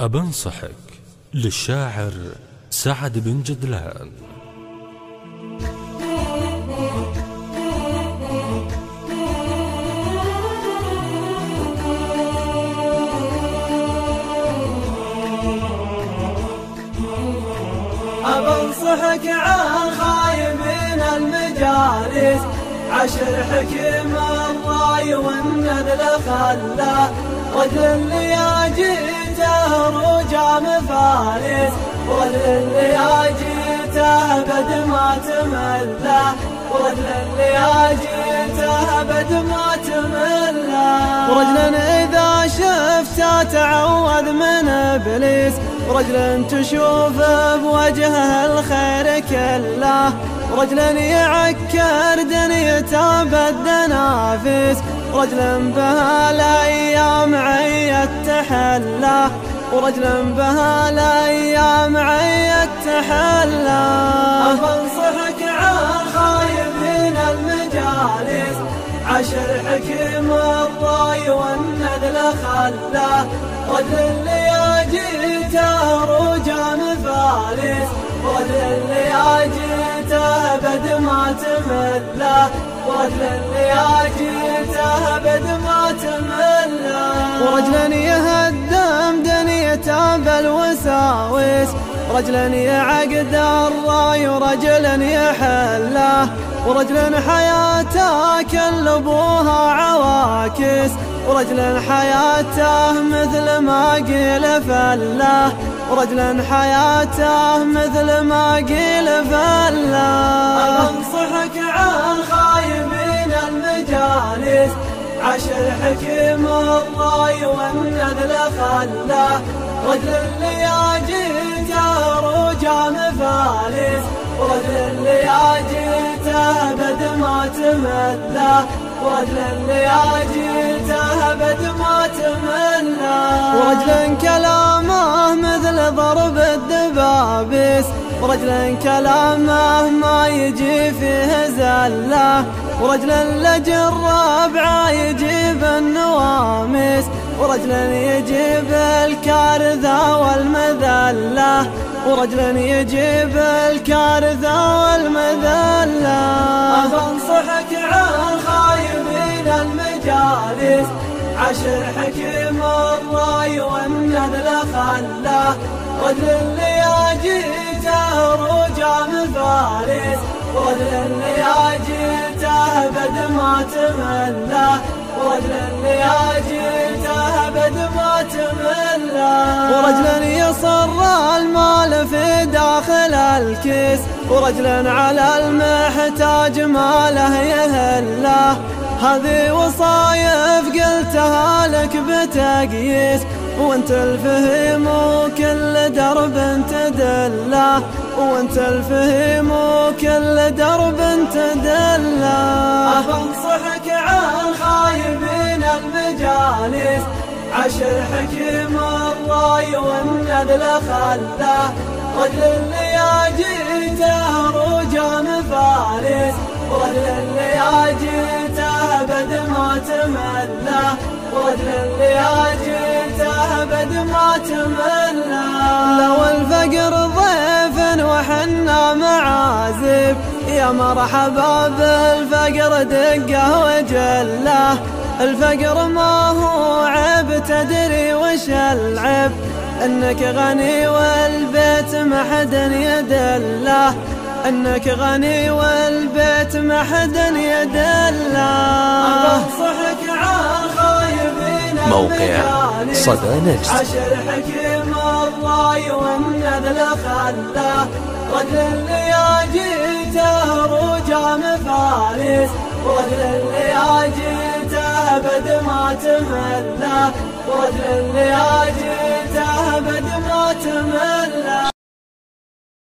أبنصحك للشاعر سعد بن جدلان. أبنصحك عن خايبين المجالس، عشر حكيم الراي والنذل خلاه، رجل اللي جيته رجع مفارس، ورجل اللي جيته بد ما تمله، ورجل اللي جيته بد ما تمله، ورجل إذا شفته تعوذ من إبليس، ورجل تشوف بوجهه الخير كله، ورجل يعكر دنيته بالدنافس، ورجل بها الأيام عيت تحله، ورجل بها الأيام عيت تحله. أبنصحك عن خايبين المجالس، عشر حكيم الراي والنذل خلاه، رجل اللي جيته رجع مفارس، ورجل اللي جيته بد ما تمله، ورجل اللي جيته بد ما تمله، ورجل يهدم دنيته بالوساوس، ورجل يعقد الراي ورجل يحله، ورجل حياته كل ابوها عواكس، ورجل حياته مثل ما قيل فله، ورجل حياته مثل ما قيل فله. أنصحك عن خايبين المجالس، عشر حكيم الراي والنذل خلاه، رجل اللي جيته رجع مفارس، ورجل اللي جيته بد ما تمله، ورجل اللي جيته بد ما تمله، ورجل كلامه مثل ضرب الدبابس، ورجل كلامه ما يجي فيه زله، ورجل لجرب يجيب النوامس، ورجل يجيب الكارثة والمذلة، ورجل يجيب الكارثة والمذلة. أبنصحك عن خايبين المجالس، عشر حكيم الراي والنذل خلاه، رجل اللي جيته رجع مفارس، ورجل اللي جيته بد ما تمله، ورجل اللي جيته بد ما تمله، ورجل يصر المال في داخل الكيس، ورجل على المحتاج ماله يهله، هذه وصايف قلتها لك بتقييس، وانت الفهم وكل درب تدله، وانت الفهم وكل درب تدله. أبنصحك عن خايبين المجالس، عشر حكيم الراي والنذل خلاه، رجل اللي جيته رجع مفارس، ورجل اللي جيته بد ما تمله، ورجل اللي جيته بد ما تمله. لو الفقر ضيف وحنا معازف، يا مرحبا بالفقر دقه وجله، الفقر ما هو عيب تدري وش العيب، انك غني والبيت ما حد يدله، انك غني والبيت ما حد يدله. أنصحك عن خايبين موقع صدى نجد، عشر حكيم الراي والنذل خلاه، رجل اللي جيته رجع مفارس، ورجل اللي جيته بد ما تمله، ورجل اللي جيته بد ما تمله.